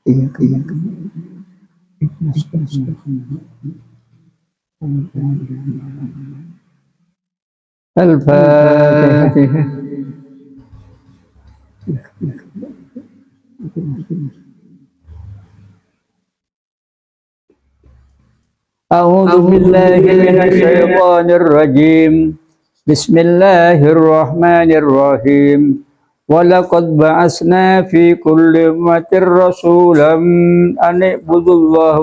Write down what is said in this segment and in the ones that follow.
Iya, ikhlas. Al-Fatihah. A'udzu billahi minasyaitonir rajim. Bismillahirrahmanirrahim. Walaqad ba'asna fi kulli ummatin rasulan an i'budullaha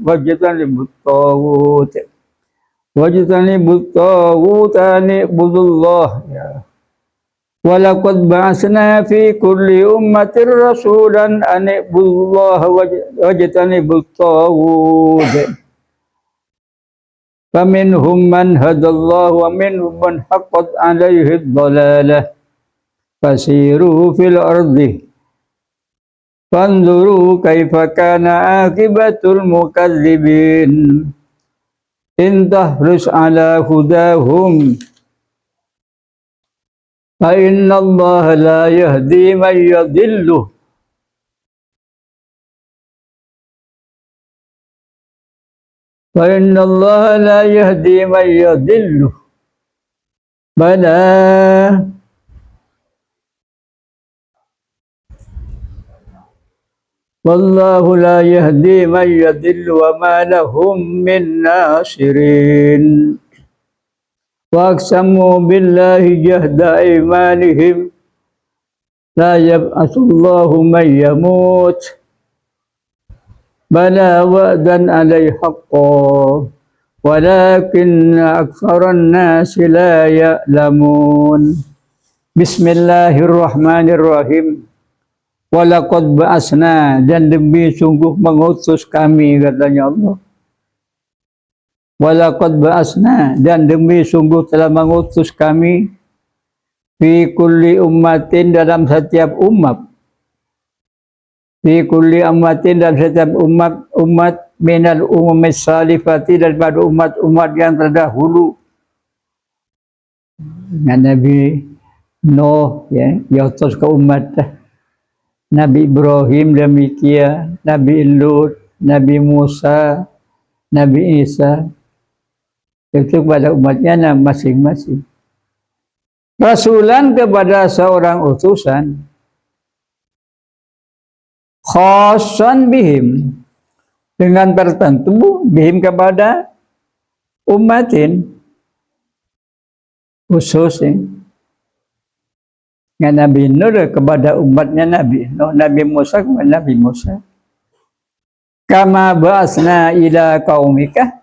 wajtanibut taghut. Wajtanibut taghut an i'budullaha. Walaqad ba'asna fi kulli ummatin rasulan an i'budullaha wajtanibut taghut. Faminhum man hadallahu wa minhum man haqqat 'alaihi ad-dhalalah. Fasiru fil ardi fanzuru kaifa kana akibatul mukadzibin. In tahrus ala hudahum fa inna Allah la yahdi man yadhillu fa inna Allah la yahdi man yadhillu bala wallahu la yahdi man yadhillu wa ma lahum min nasirin. Wa aqsamu billahi jahda imanihim la yab'atsullahu man yamut bala wa'dan 'alaihi haqqan walakinna aktsaran nasi la ya'lamun. Bismillahirrahmanirrahim. Walaqad ba'asna, dan demi sungguh mengutus kami, katanya Allah. Walaqad ba'asna, dan demi sungguh telah mengutus kami fi kulli ummatin, dalam setiap umat. Fi kulli ummatin, dalam setiap umat minal umamis salifati, daripada umat-umat yang terdahulu. Nabi Nuh ya, diutus ke umat Nabi Ibrahim demikian, Nabi Lut, Nabi Musa, Nabi Isa, itu kepada umatnya masing-masing. Rasulan, kepada seorang utusan, khassan bihim, dengan tertentu, bihim kepada umatin, khususnya. Dengan Nabi Nuh kepada umatnya Nabi Nuh, Nabi Musa kepada Nabi Musa. Kama ba'asna ila qaumika,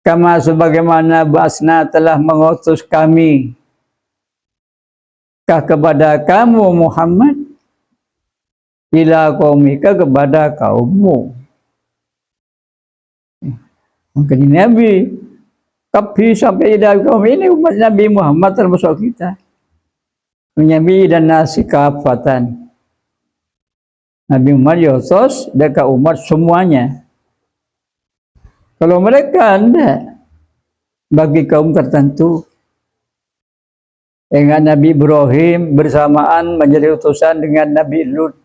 kama sebagaimana ba'asna telah mengutus kami kepada kamu Muhammad, ila qaumika, kepada kaummu. Mungkin Nabi tapi sampai ila kaum ini umat Nabi Muhammad termasuk kita. Nabi dan nasi kafatan. Nabi Muhammad diutus dekat umat semuanya. Kalau mereka anda bagi kaum tertentu, dengan Nabi Ibrahim bersamaan menjadi utusan dengan Nabi Lut.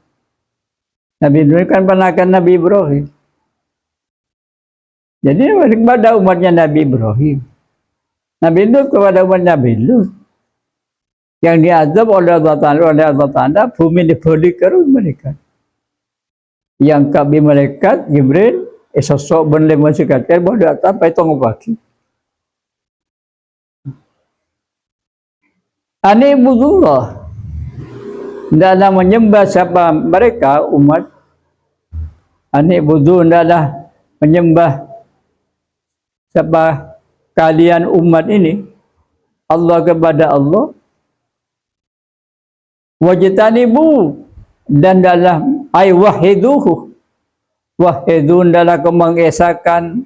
Nabi Lut kan ponakan Nabi Ibrahim. Jadi kepada umatnya Nabi Ibrahim. Nabi Lut kepada umat Nabi Lut. Yang diazab oleh Allah Ta'ala, bumi diberi kerun mereka. Yang kami malaikat Jibril, sosok benda masikatir, bahawa datang pai tunggu pagi. Ani ibudullah, dalam menyembah siapa mereka umat. Ani ibudu, dalam menyembah siapa kalian umat ini, Allah kepada Allah. Wajtanibu, dan dalam ay wahiduhu, wahidun dalam mengesahkan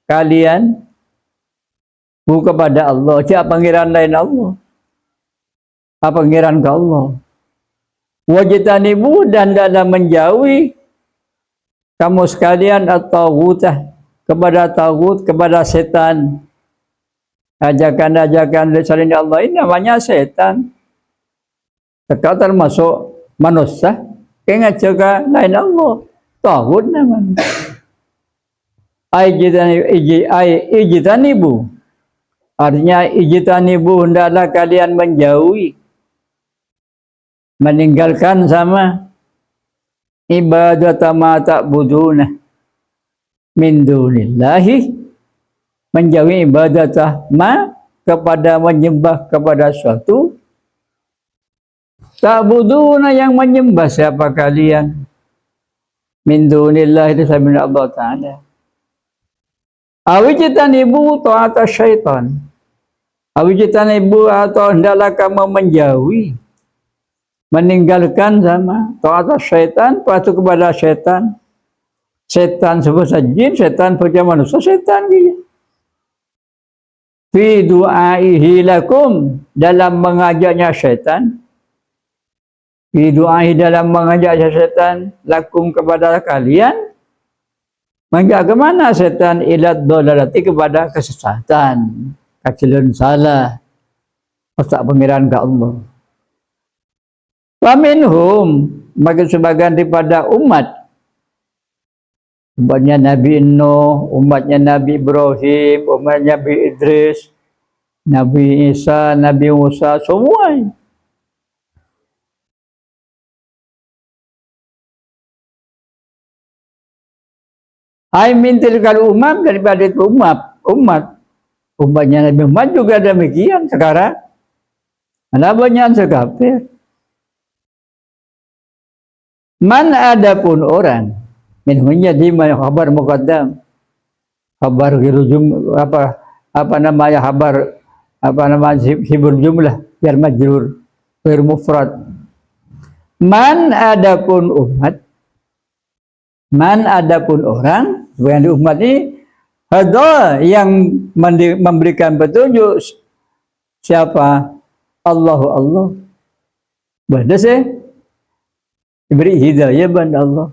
kalian kepada Allah. Siapa pangeran lain Allah? Apa pangeran ke Allah? Wajtanibu, dan dalam menjauhi kamu sekalian at-taghutah, kepada taghut, kepada setan. Ajakan-ajakan selain Allah ini namanya setan. Kau termasuk manusia, Kaya juga lain Allah. Tagut namanya. Ijtanibu. Artinya ijtanibu hendaklah kalian menjauhi, meninggalkan sama ibadat ma ta'buduna min dunillahi, menjauhi ibadat ma kepada menyembah kepada suatu ta'buduna yang menyembah siapa kalian min dunillahi itu sabila Allah Ta'ala. Awijtanibu ta'ata syaitan. Awijtanibu atau hendaklah kamu menjauhi, meninggalkan sama ta'ata syaitan, patuh kepada syaitan. Syaitan sebut saja jin, syaitan punya manusia, syaitan dia. Fi du'aihi lakum, dalam mengajaknya syaitan. Fi du'aihi, dalam mengajaknya syaitan lakum kepada kalian. Mengajak ke mana syaitan? Ilat dolalati, kepada kesesatan, kecilun salah, tak pengiran ke Allah. Faminhum, bagi sebagian daripada umatnya Nabi Nuh, umatnya Nabi Ibrahim, umatnya Nabi Idris, Nabi Isa, Nabi Musa, semua. Hai mintil kalau umat, daripada itu umatnya Nabi Muhammad juga demikian sekarang. Ada banyak sekafir. Man adapun orang minhumnya di khabar muqaddam, khabar girujum apa namanya khabar hibur jumlah biar majrur biar mufrad. Man adapun umat, man adapun orang yang di umat ini ada yang memberikan petunjuk siapa? Allah. Benda saya diberi hidayah kepada Allah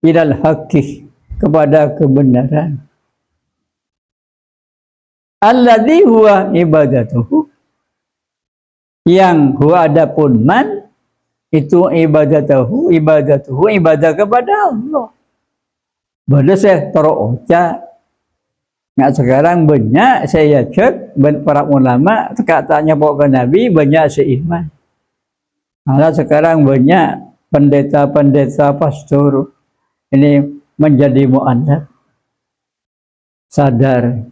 ilal haqqi, kepada kebenaran. Alladzi huwa ibadatuhu, yang huwa adapun man itu ibadatuhu ibadah kepada Allah. Benda saya teroca. Nggak sekarang banyak saya cek para ulama katanya pokok Nabi banyak seiman. Malah sekarang banyak pendeta pastor ini menjadi mu'annab, sadar.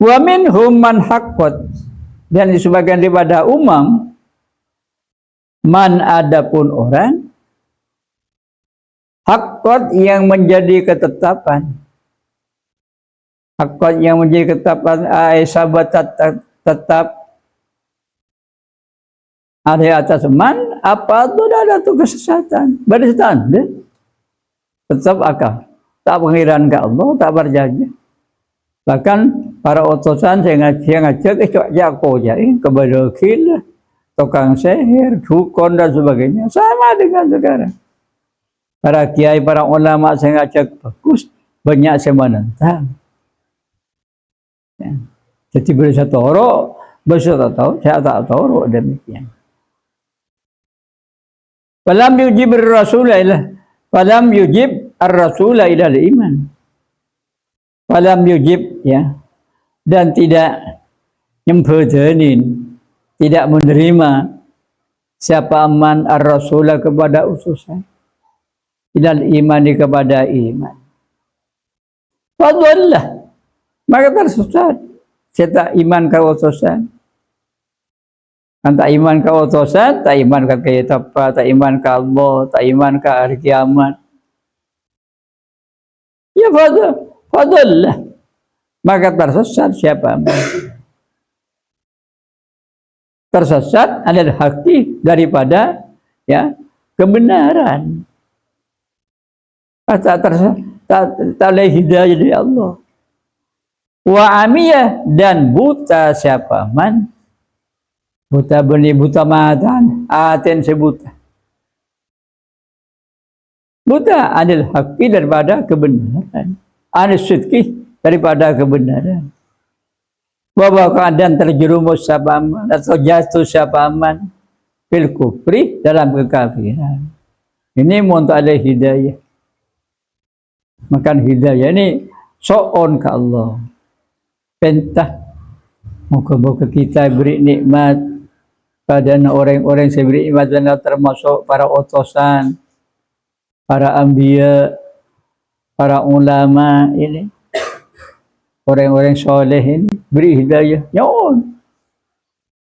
Wa minhum man haqqat, dan di sebagian daripada umam man adapun orang haqqat yang menjadi ketetapan. Haqqat yang menjadi ketetapan sahabat tetap ada atas man apa itu ada tuh kesesatan, beristan tetap akal, tak pengiran ke Allah, tak berjanji. Bahkan para utusan saya ngajak jago kepada kil, tukang sihir, dukun dan sebagainya, sama dengan sekarang. Para kiai, para ulama saya ngajak bagus, banyak saya menentang. Ya. Jadi bisa toro, bisa tahu, saya tak tahu demikian. Falam yujib ar-rasulah, falam yujib ar-rasulah ila al-iman. Falam yujib, ya, dan tidak nyempedenin, tidak menerima siapa aman ar-rasulah kepada utusan, ilal imani kepada iman. Fadallah, maka tersesat. Saya tak iman ke utusan. Kan tak iman ke utusan, tak iman ke kitab, tak iman ke Allah, tak iman ke hari kiamat. Ya fadallah, maka tersesat siapa? Tersesat adalah hakiki daripada ya kebenaran. Tak oleh hidayah dari Allah. Wa amiyah, dan buta siapa man, buta benih, buta matan, aten sebuta. Buta anil haqqi daripada kebenaran, anil sidqi daripada kebenaran. Bahwa keadaan terjerumus siapa aman atau jatuh siapa aman fil kufri, dalam kekafiran. Ini untuk ada hidayah. Makan hidayah ini so'on ke Allah. Pentah moga-moga kita beri nikmat pada orang-orang yang beri nikmat, termasuk para utusan, para anbiya, para ulama ini, orang-orang soleh ini beri hidayah. Nyon,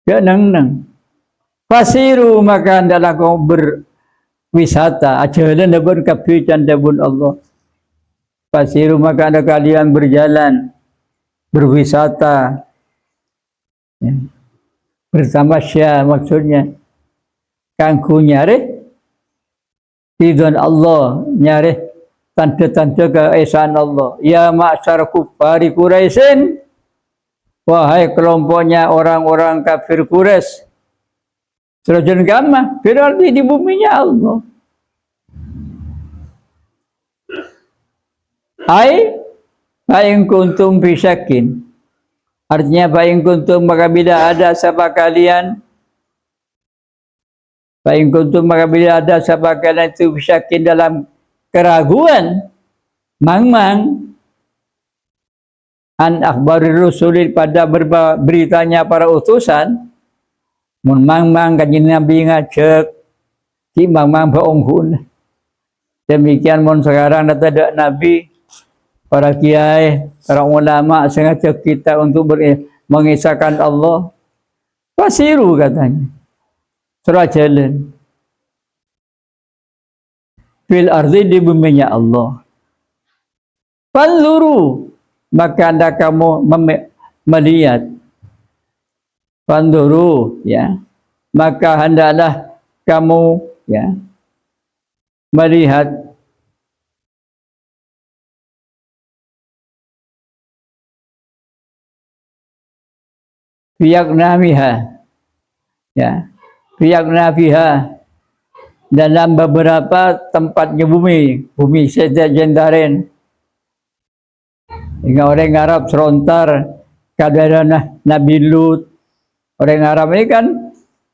ya nang. Fasiru maka adalah kau berwisata. Ajalan dabun kapitan dabun Allah. Fasiru maka ada kalian berjalan, berwisata, ya. Bertamasya maksudnya. Kangku nyari ridwan Allah, nyari tanda-tanda keesaan Allah. Ya ma'syar kuffari Quraisyin, wahai kelompoknya orang-orang kafir Quraisy, surajan kama firardi di buminya Allah. Hai baing kuntum bisyakin, artinya baing kuntum maka bila ada siapa kalian, baing kuntum maka bila ada siapa kalian itu bisyakin dalam keraguan, mang-mang an akhbari rusulil pada beritanya para utusan, mun mang-mang kanjeng Nabi ngajak ki mang-mang baonghun. Demikian mun sekarang ada Nabi, para kiai, para ulama sengaja kita untuk mengisahkan Allah. Fasiru katanya. Surah jalan. Fil ardi di buminya Allah. Fanzuru maka anda kamu melihat. Fanzuru ya. Maka hendaklah kamu ya melihat pihak namiha ya, pihak nafiha dalam beberapa tempatnya bumi sejendaren. Hingga orang Arab serontar kadang Nabi Lut. Orang Arab ini kan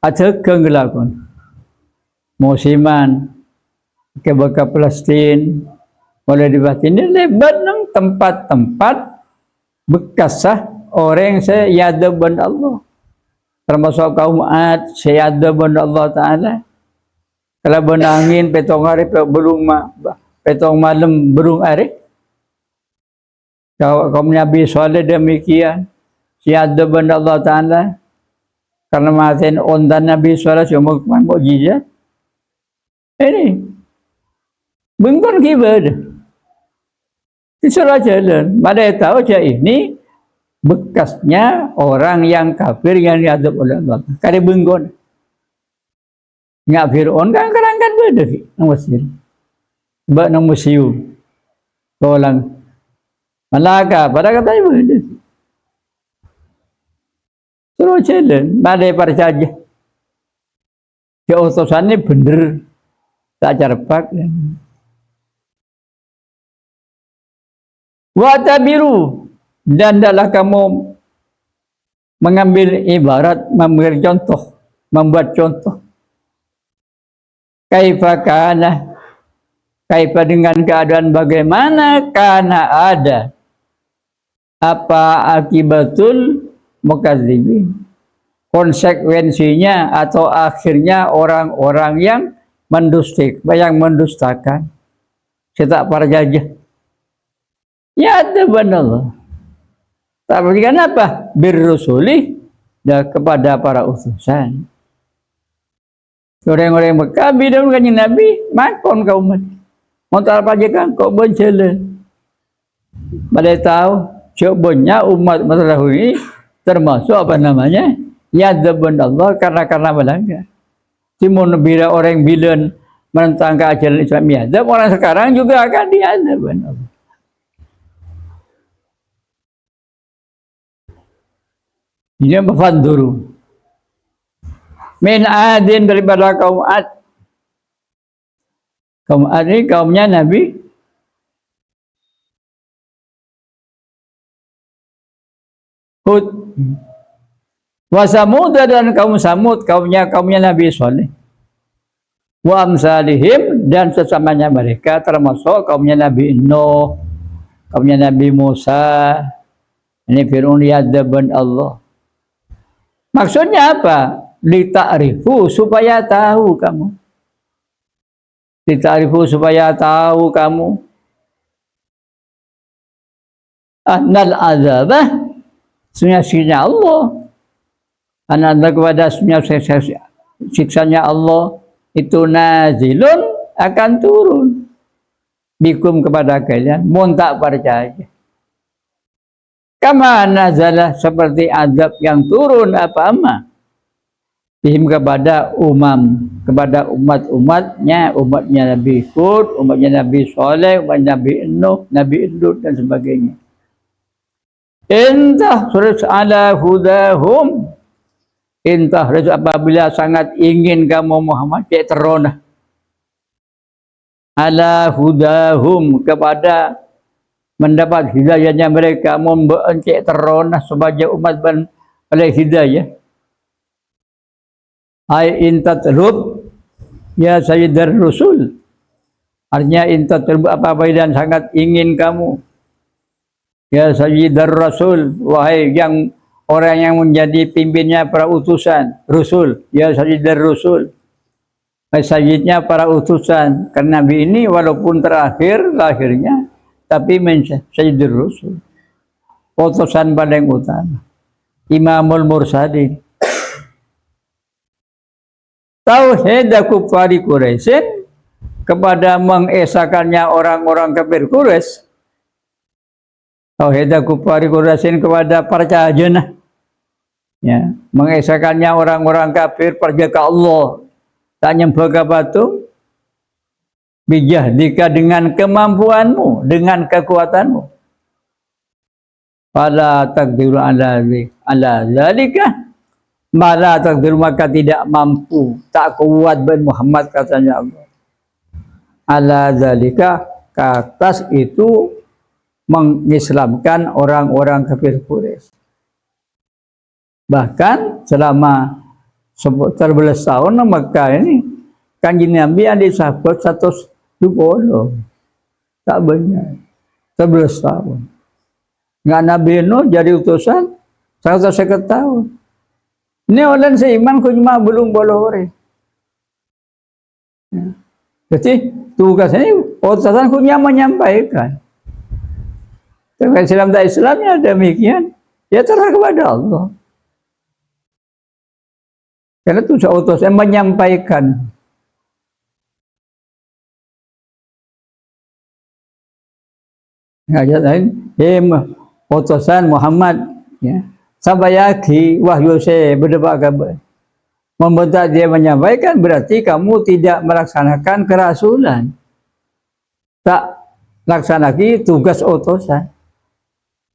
ada kengelakon musiman ke baka Palestin, mulai di batin ini lebat nang tempat-tempat bekas orang sayada ban Allah, termasuk kaum Ad sayada ban Allah Ta'ala. Kalau benangin petong hari petong malam berung hari, kaum Nabi Saleh demikian sayada ban Allah Ta'ala, karena maten ondan Nabi Saleh cuma mukjizat ini bengkon kibad disuruh jalan. Pada tahu aja ini bekasnya orang yang kafir yang diadab oleh Allah. Kali bengkon nggak Fir'aun kan kerangkan beda sih nang Mesir, bak nang museum, tolong Malaka pada katanya beda. Suruh jalan, pada percaya. Ya utusannya bener, tak cerpak. Watabiru, dan adalah kamu mengambil ibarat, memberi contoh, membuat contoh. Kaifa kana, kaifa dengan keadaan bagaimana kana ada apa akibatul mukadzibin, konsekuensinya atau akhirnya orang-orang yang mendustakan. Kita perjajah. Ya ada benar. Tapi kenapa? Birrusuli dan kepada para utusan. Orang-orang Mekah bidang kanjeng Nabi makon kaum umat. Montar pajakan kok berjalan. Pada tahu coba umat masalah ini termasuk apa namanya? Ya dzabun Allah karena melanggar. Timun bila orang bilen menentang keajaran Islam ya, orang sekarang juga akan diazab Allah. Ini mafanduru. Min adin daripada kaum Ad. Kaum Ad ini kaumnya Nabi Hud. Wa Samud dan kaum Samud, kaumnya Nabi Saleh. Wa amsalihim dan sesamanya mereka termasuk kaumnya Nabi Nuh, kaumnya Nabi Musa. Ini firman yadzban Allah. Maksudnya apa? Lita'rifu supaya tahu kamu. Lita'rifu supaya tahu kamu. Annal azabah sunya Allah. Ananda kepada siksanya Allah itu nazilun akan turun bikum kepada kalian mun tak percaya. Kama nazalah seperti azab yang turun apa ama bihim kepada kepada umatnya Nabi Hud, umatnya Nabi Saleh, umatnya Nabi Nuh, Nabi Lut dan sebagainya. Intah surus ala hudahum, intah apabila sangat ingin kamu Muhammad cek terona ala hudahum kepada mendapat hidayahnya mereka membencik terona sebagai umat oleh hidayah. Ai intatlub ya sayyidar rusul, artinya intatlub apabila dan sangat ingin kamu ya sayyidar rasul, wahai yang orang yang menjadi pimpinnya para utusan rusul, ya sayyidar rusul, sayyidnya para utusan. Karena Nabi ini walaupun terakhir lahirnya tapi sayyidul rusul, utusan paling utama, imamul mursalin. Tauhid kufari Quraisyin kepada mengesakannya orang-orang kafir Quraisy. Tauhid kufari Quraisyin kepada percaya jenah, ya, mengesakannya orang-orang kafir percaya ke Allah, tak nyembah ke batu, bijahdika dengan kemampuanmu, dengan kekuatanmu. Fala taqdiru ala zalika, mala taqdiru maka tidak mampu, tak kuat ben Muhammad katanya Allah. Ala zalika, ke atas itu mengislamkan orang-orang kafir Quraisy. Bahkan selama 11 tahun Mekah ini Kanjeng Nabi ada sahabat 120, tak banyak, 11 tahun. Nggak Nabi Nuh jadi utusan 150 tahun. Ini orang seiman cuma belum boleh. Ya. Jadi tugas ini utusan punya menyampaikan. Tapi Islam tak Islamnya demikian, ya terserah kepada Allah. Karena itu utusan menyampaikan. Ngajak lain, utusan Muhammad, ya. Sabayaki wahyu saya berdebat kabar. Membentak dia menyampaikan berarti kamu tidak melaksanakan kerasulan. Tak laksanakan tugas utusan.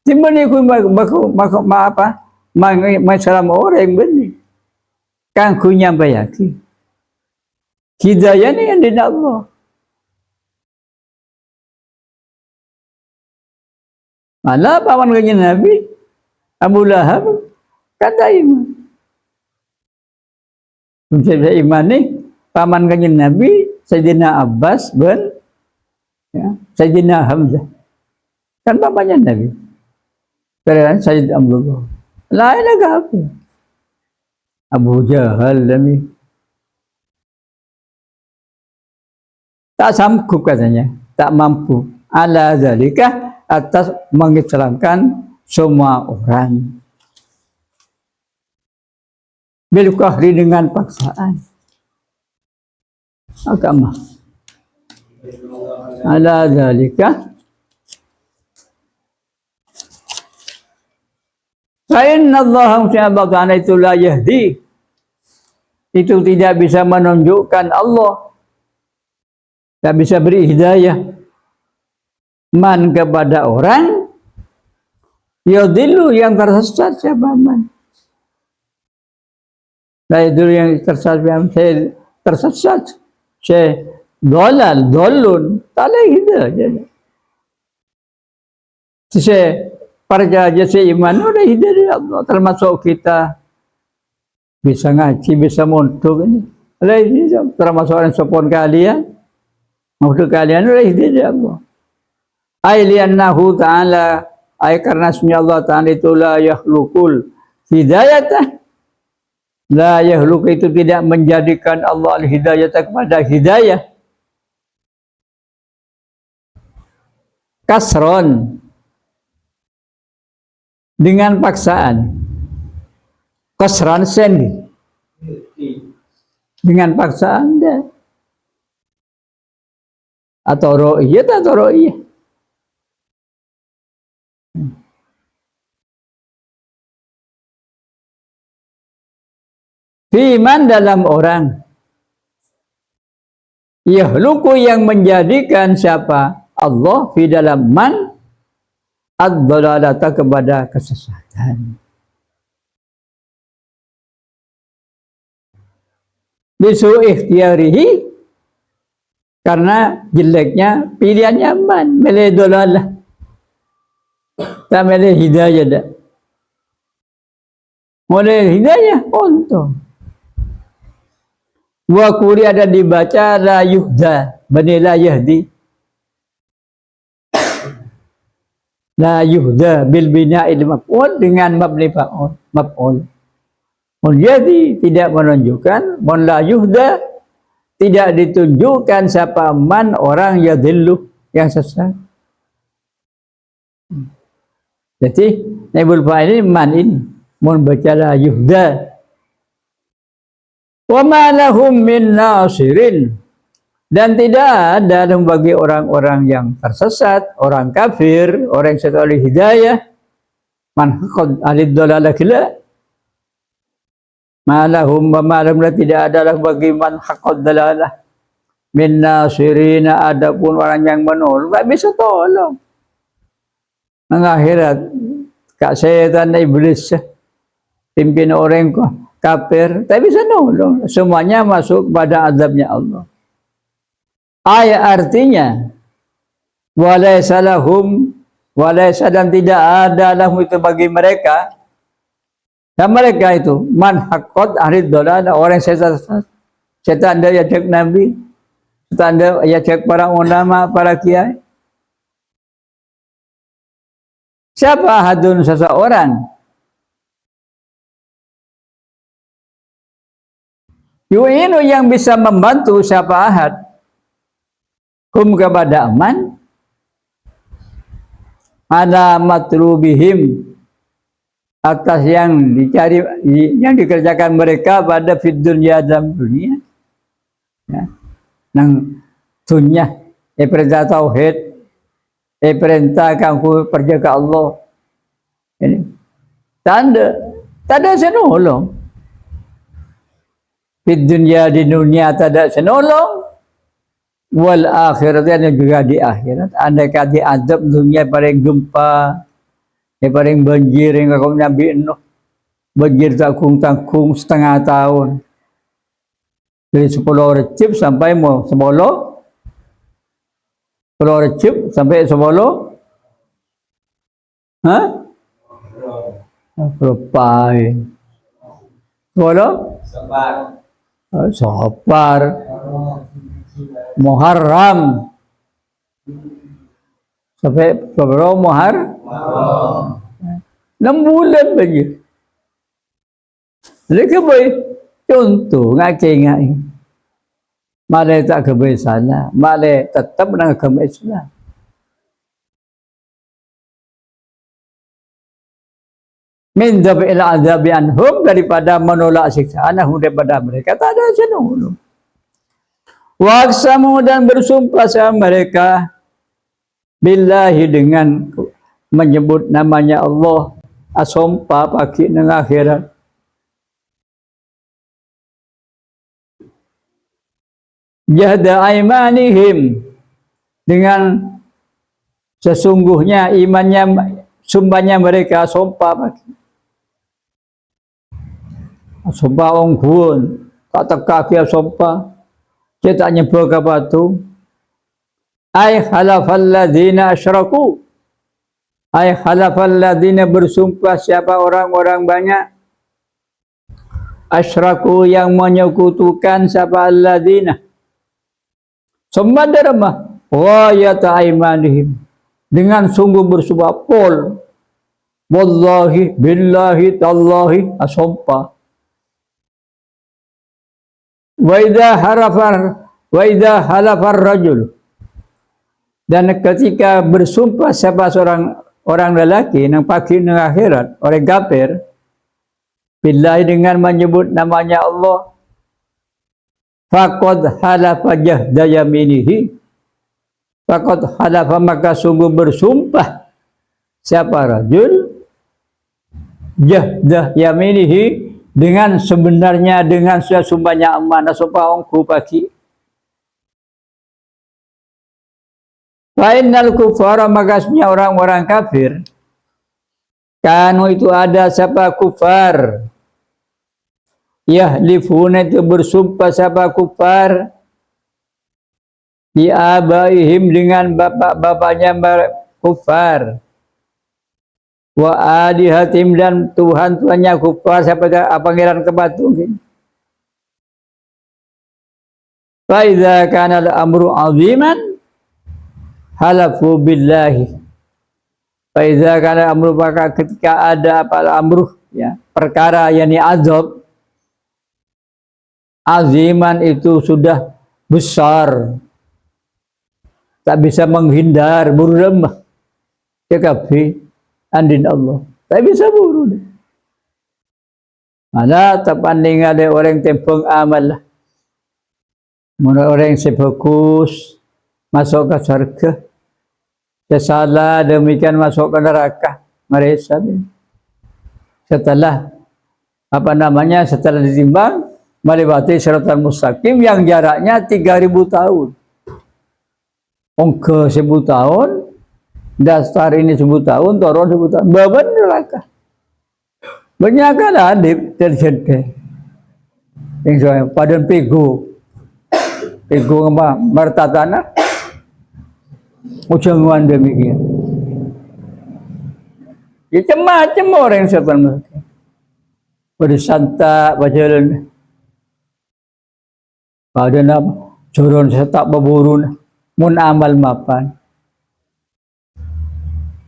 Dimana aku apa? Masalah orang benih. Kan ku nyampaikan. Hidayah ni yang dari Allah. Malah paman kanjeng Nabi Abu Lahab kata iman. Menjadi iman ni paman kanjeng Nabi Sayyidina Abbas bin ya, Sayyidina Hamzah. Kan bapaknya Nabi. Karena Sayyid Abdullah. Lain agak apa? Abu Jahal Nabi. Tak sanggup katanya, tak mampu. Ala zalika atas mengislamkan semua orang. Bil qahri dengan paksaan. Agama. Ala zalika Inna Allah ta'ala itu la yahdi, itu tidak bisa menunjukkan Allah, tak bisa beri hidayah man kepada orang yadillu yang tersesat. Siapa man? Saya dulu yang tersesat, saya dolun, tak ada hidayah. Saya percaya si iman udah hidayah Allah, termasuk kita bisa ngaji, bisa mondok ini. Ini termasuk orang sopon kalian. Maksud kalian tidak Allah. Ailiannahu ta'ala karena ismi Allah Ta'ala itu la yakhluqul hidayatah. La yakhluq itu tidak menjadikan Allah al-hidayatah kepada hidayah. Kasron dengan paksaan. Kasran sen dengan paksaan dah. Atau ro'iyat atau ro'iyah. Fiman dalam orang. Yahluku yang menjadikan siapa? Allah fi dalam man ad-dhalalata kepada kesesatan. Bisu ikhtiyarihi karena jeleknya pilihannya man, milih dhalalah. Tak milih hidayah dah. Milih hidayah untung. Wa kuri ada dibaca la yuhda, bani la yahdi. La yuhda bil bina'il maf'ul dengan mabni fa'ul, maf'ul. Jadi tidak menunjukkan man la yuhda, tidak ditunjukkan siapa man orang yadhillu yang sesat. Jadi naibul fa'il ini man ini mun baca la yuhda. Wa ma lahum min nasirin, dan tidak ada bagi orang-orang yang tersesat, orang kafir, orang yang sekali hidayah, man haqqad alid dalalah kila. Ma lahum wa ma lahum, tidak ada bagi man haqqad dalalah min nasirin, adapun orang yang menolong, tak bisa tolong. Nang akhirat kak setan iblis pimpin orang kok kafir, tak bisa nolong. Semuanya masuk pada azabnya Allah. Ayat artinya walaysa lahum, walaysa, dan tidak ada lahum itu bagi mereka. Dan mereka itu man haqqat arid dolala, orang setan dia cek Nabi, setan dia cek para ulama, para kiai. Siapa hadun seseorang yu'inu yang bisa membantu siapa ahad hum kepada aman ala matlubihim atas yang dicari, yang dikerjakan mereka pada fid dunya, dalam dunia ya. Nang dunya perintah tauhid, perintah kamu perjaga Allah ini tanda senolong di dunia, di dunia tidak senolong, wal akhirat, dan juga di akhirat. Andai kata azab dunia paling gempa, paling banjir yang kau Nabi Nuh, banjir takung setengah tahun, dari 10 Recep sampai 10 Recep sampai 10 berapa? 10 Safar, Muharram, sampai berapa Muharram? 6 bulan lagi. Jadi kebaik contoh ngakai malah tak kebaik sana, malah tetap dengan agama Islam. Min dhabil azabi anhum, daripada menolak siksaan daripada mereka, tak ada senolong. Wa aqsamu, dan bersumpah sama mereka billahi, dengan menyebut namanya Allah, asumpah pagi nang akhirat. Jahda aimanihim, dengan sesungguhnya imannya, sumpahnya mereka, sumpah pagi. Sumpah ongguan, tak teka dia sumpah, dia tak nyebut ke batu. Ay halafal ladzina asyraku, ay halafal ladzina, bersumpah siapa orang-orang banyak, asyraku yang menyekutukan siapa alladzina summa darama wa yata'aimanihim dengan sungguh bersumpah pol wallahi billahi tallahi asumpah wa idza halafar rajul dan ketika bersumpah siapa seorang orang lelaki nang pagi nang akhirat orang kafir billahi dengan menyebut namanya Allah faqad halafa jahda yaminihi faqad halafa maka sungguh bersumpah siapa rajul jahda yaminihi dengan sebenarnya dengan sumpahnya amanah sumpah ongku pagi fa'innal kufara makasnya orang-orang kafir kanu itu ada siapa kufar yahlifuna itu bersumpah siapa kufar di abaihim dengan bapak-bapaknya kufar wa alihatim dan Tuhan-Tuhannya kufar siapa pangeran kepatung fa idza kana al-amru 'aziman halafu billahi fa idza kana amru maka ketika ada apa amru ya perkara yakni azab aziman itu sudah besar tak bisa menghindar buram ya kafi andin Allah tak bisa buru ada terpanding ada orang tempeng amal orang yang fokus masuk ke surga salah demikian masuk ke neraka mereka setelah apa namanya setelah ditimbang melewati syaratul mustaqim yang jaraknya 3000 tahun ongke 1000 tahun dasar ini 1000 tahun turun 1000 tahun beban neraka banyak kan adib terjadi yang saya padan pego apa martatana ujangan demikian ya macam orang yang setan bersanta bajalan pada nama joron setak beburun mun amal mapan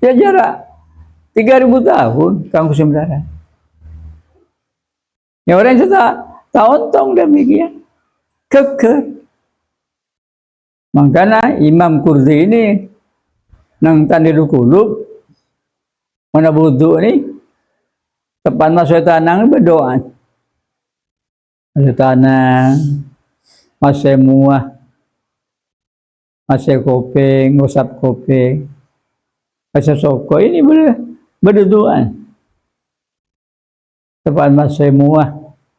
ya jarak 3000 tahun kangku sebenarnya ya orang setak tahun tong demikian keker makanya Imam Qurdi ini nang Tandirul Qulub mana butuh ni tepan masuk tanang berdoa masuk tanang masih muah masih kopeng ngusap kopeng masih soko ini boleh berdoa tepan masih muah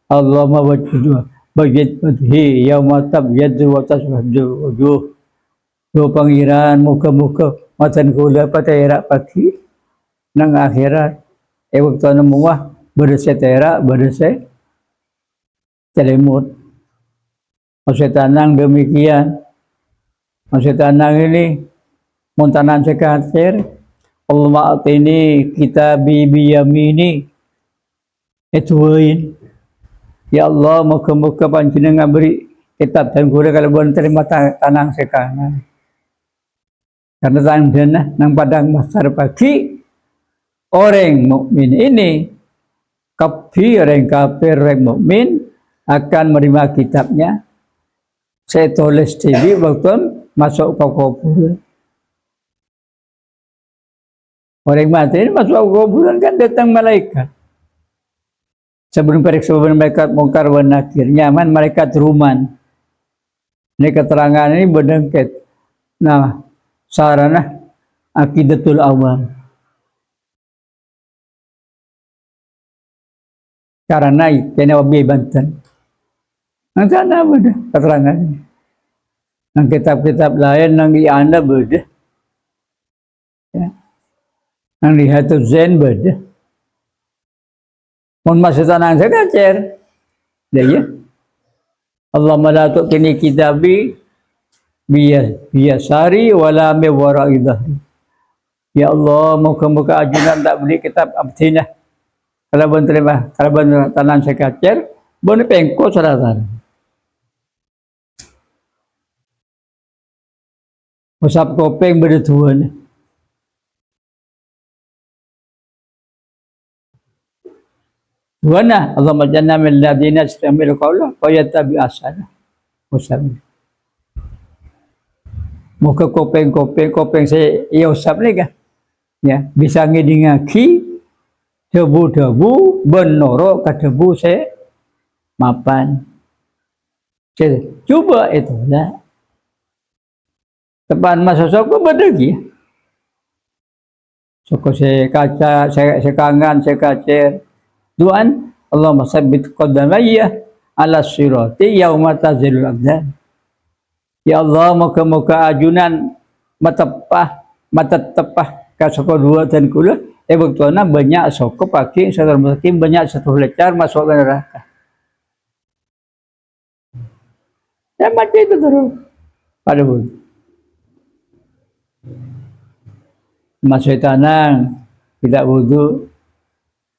Allahumma wajibah bagi wajhi yauma tabyaddu wa taswaddu wujuh do pangiran muka-muka matan kula paterak pagi nang akhirat waktu muah bersih terak bersih telemut masih tanang demikian masih tanang ini montanan sekatir Allah atini kitabi biyamini etuin ya Allah muka-muka panjenengan beri kitab dan gula kalau boleh terima tanang sekanan karena tanang dana nang padang masar pagi orang mukmin ini kafir orang kafir orang mukmin akan menerima kitabnya saya tulis TV waktu masuk ke kuburan orang mati ini masuk ke kuburan kan datang malaikat sebelum malaikat mungkar wa nakir nyaman malaikat ruman ini keterangan ini berdengket nah sarana akidatul awam karena ini wabi Banten nang sana beda keterangan nang kitab-kitab lain nang di anda beda ya. Nang di Hatul Zain beda mun masih tanang saya kacer ya Allahumma la tu'tini kitabi biyasari wala miwara'i dhahri ya Allah muka-muka ajunan tak beli kitab abdinah kalau ben terima kalau ben tanang saya kacer Bon pengko saratan. Usap kopeng bertuan. Wana Allah majanna min ladina istamil qawla wa yattabi asana. Usap. Muka kopeng saya ia usap ni kan. Ya, bisa ngidingaki debu-debu benoro ke debu saya mapan. Coba itu lah. Tepan masa soko berdegi. Soko saya kaca, saya kangen, saya kacer. Tuhan, Allahumma sabbit qadamayya ala sirati yauma tazilul aqdam. Ya Allah, moga-moga ajunan matatepah ka soko dua dan kula. Bektuna banyak soko pagi, sadar mungkin banyak satu lecar masuk ke neraka. Ya macam itu terus. Pada pun. Masuk tanang, tidak wudu.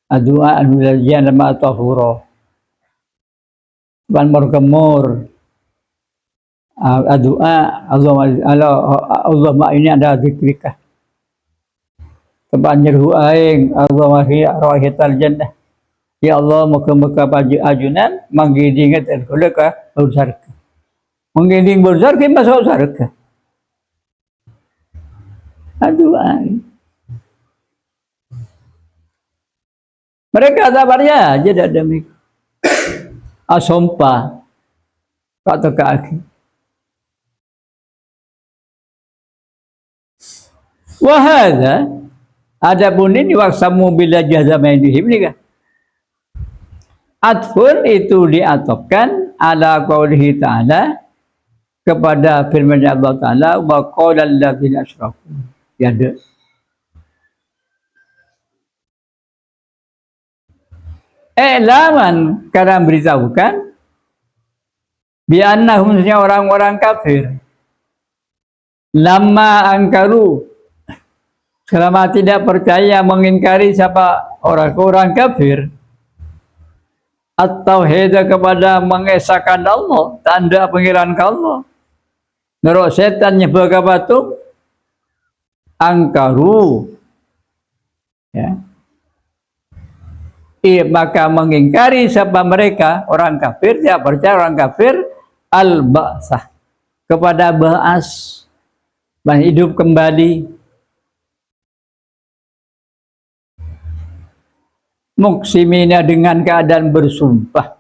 Adua al-mulajian lama tahura. Ban murkamur. Adua Allahumma ini ada zikrika. Kebanjir aing Allahumma rahital jannah. Ya Allah muka-muka ajunan manggidingat al-kulaka ursarka. Manggiding ursarka masuk ursarka. Adua. Mereka sabarnya aja dah demi asompa kata kaki. Wahada ada pun ini waksamu bila jaza main dihim ni kan. Atfun itu diatopkan ala qaulihi ta'ala kepada firman Allah Ta'ala wa qala alladziina asyraku. Ya ada. Laman karena beritahukan biannahum orang-orang kafir lama angkaru selama tidak percaya mengingkari siapa orang-orang kafir atau heda kepada mengesahkan Allah tanda pengiran Allah nerok setan nyebab batu angkaru ya. Maka mengingkari siapa mereka orang kafir, tidak percaya orang kafir al-ba'sah kepada ba'as hidup kembali muksimina dengan keadaan bersumpah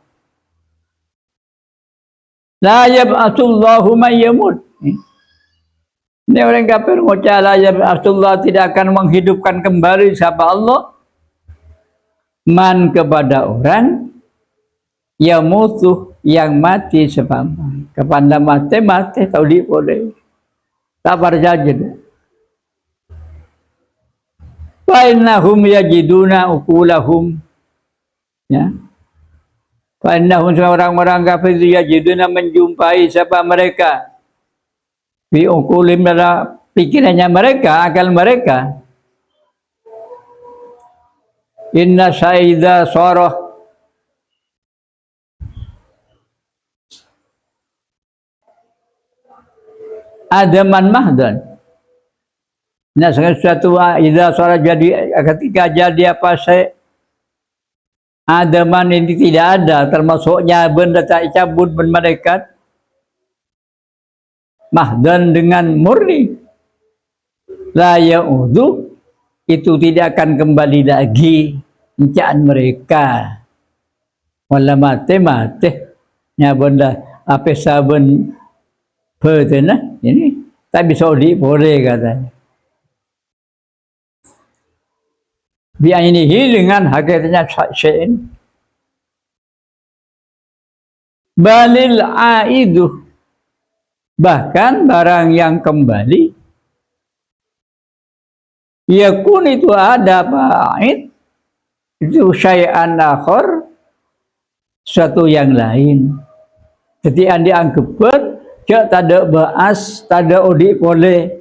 la yab'atullahu man yamut. Ini orang kafir mengucap la yab'atullah tidak akan menghidupkan kembali siapa Allah man kepada orang yang musuh yang mati sebab kepada mati tahu di boleh tak berjaga wa innahum yajiduna uqulahum ya wa innahum orang-orang kafir yajiduna menjumpai siapa mereka fi uqulim dalam pikirannya mereka akal mereka inna saida soroh adaman mahdan. Nah sesuatu idza soroh jadi ketika jadi apa saya adaman ini tidak ada termasuknya benda tak cabut ben malaikat mahdan dengan murni la ya'udhu itu tidak akan kembali lagi encaan mereka wala mate nya benda apa saben petena ini tak bisa boleh katanya biar ini dengan hakikatnya syai'in balil aidu bahkan barang yang kembali yakun itu ada ba'id itu syai'an akhar suatu yang lain jadi anda anggapan tak ada ba'as tak ada odi boleh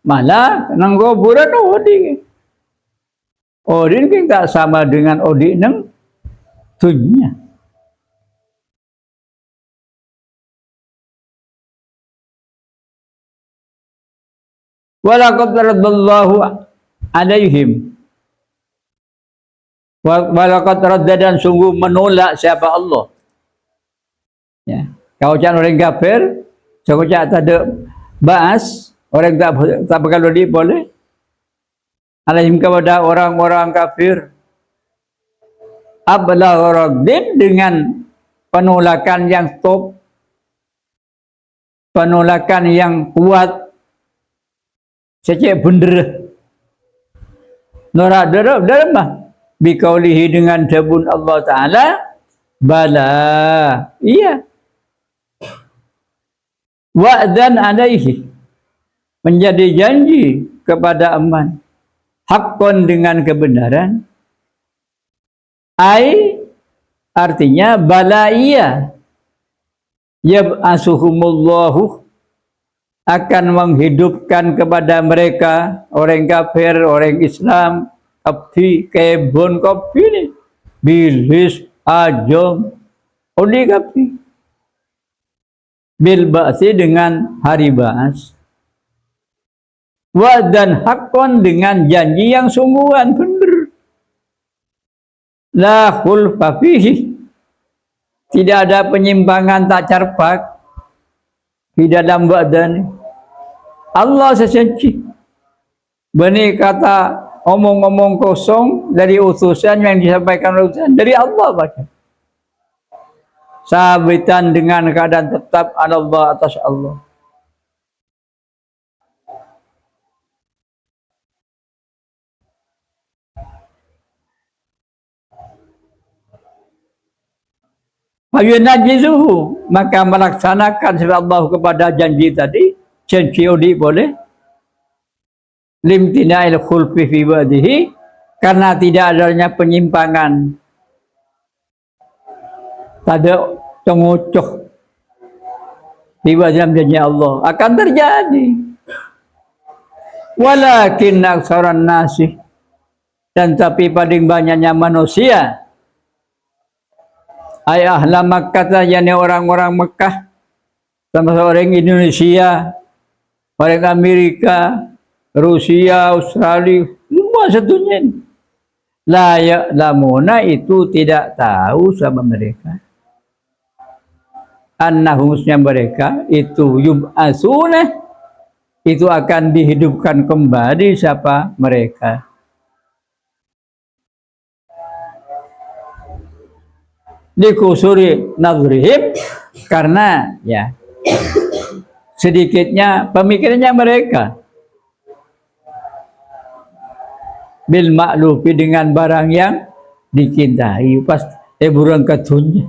malah nang kuburan odi kan tak sama dengan odi nang dunia. Walaqad radallahu alaihim. Walaqad radda, dan sungguh menolak siapa Allah. Ya. Kau jangan orang kafir, sungguh tak ada bahas, orang tak bakal boleh. Alaihim kepada orang-orang kafir. Ablagh raddin, dengan penolakan yang top, penolakan yang kuat, secek bener. Norak dermah bikaulihi, dengan dabun Allah Ta'ala, bala, iya. Wa'dan alaihi, menjadi janji kepada aman. Haqqan, dengan kebenaran. Artinya bala, iya. Yab'asuhumullahu, akan menghidupkan kepada mereka, orang kafir, orang Islam, kafi, kebun kafi ni, bilis, ajam, odi kafi. Bil ba'si, dengan hari ba'as. Wa'dan haqqan, dengan janji yang sungguhan, benar. La khulfa fihi, tidak ada penyimpangan, tak carpak di dalam wa'dan. Allah sesuci. Benih kata omong-omong kosong dari utusan yang disampaikan oleh utusan dari Allah baca. Sabitan, dengan keadaan tetap Allah, atas Allah. Fayunajizuhu, maka melaksanakan sebab Allah kepada janji tadi, janji odi boleh. Limtina'il khulfi fi wadihi, karena tidak adanya penyimpangan, tak ada tengucuh di dalam janji Allah akan terjadi. Walakin aksaran nasi, dan tapi paling banyaknya manusia, ay ahla Makkah, yakni orang-orang Mekah, termasuk orang Indonesia, orang Amerika, Rusia, Australia, semua sedunia, la ya'lamuna, itu tidak tahu sama mereka, annahumnya mereka itu yub'asuna, itu akan dihidupkan kembali siapa mereka. Dikusuri nazrihim, karena ya sedikitnya pemikirannya mereka. Bil ma'lufi, dengan barang yang dicintai, pas burung ketunya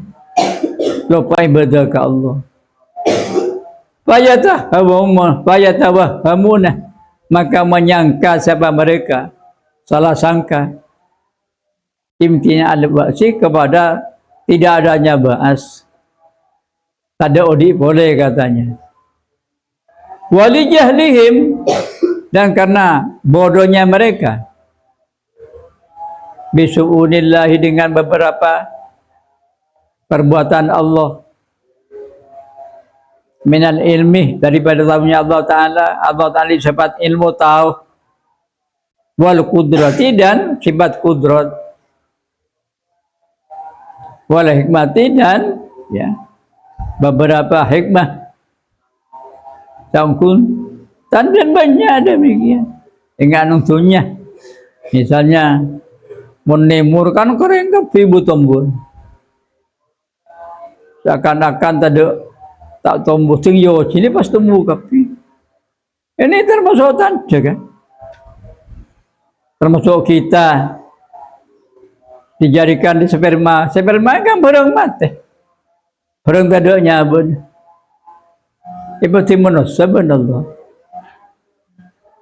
lupa ibadah ke Allah. Fayatawahhamuna, maka menyangka siapa mereka, salah sangka, imtina al-ba'si, kepada tidak adanya ba'as. Ada odi boleh katanya. Wali jahlihim, dan karena bodohnya mereka, bisu'unillahi, dengan beberapa perbuatan Allah, minal ilmi, daripada tahunya Allah Ta'ala. Allah Ta'ala sifat ilmu, tahu, wal kudrati, dan sifat kudrat, wal hikmati, dan ya beberapa hikmah, sangkun, dan banyak demikian. Enggak nungtunya, misalnya menimurkan kering kapi butombun, seakan-akan tak tumbuh tinggi, ini pas tumbuh kapi. Ini termasuk tanda kan, termasuk kita dijadikan di sperma kan barang mati, barang bedanya pun seperti manusia benar.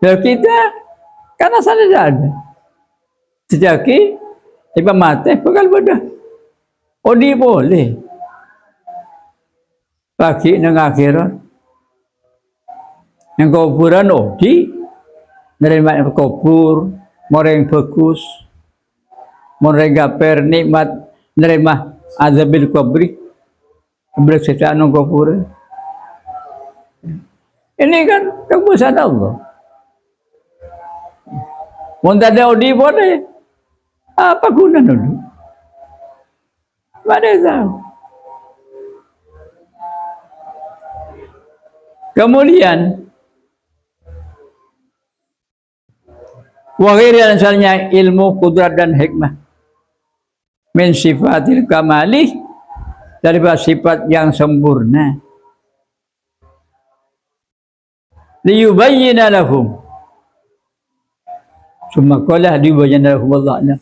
Dan kita karena saja ada sejaki tiba mati bakal beda. Odi boleh bagi nang akhirat yang kuburan odi nerima kubur moreng bagus, moreng gaper nikmat nerima azabil kubri bersiksa anu kubur. Ini kan keputusan Allah. Mun tak ada udi boleh. Apa guna udi? Mana tahu. Kemudian wahir misalnya ilmu, kudrat dan hikmah min sifatil kamali daripada sifat yang sempurna. Liyubayyina lahum. Summa qala liyubayyina lahum Allah.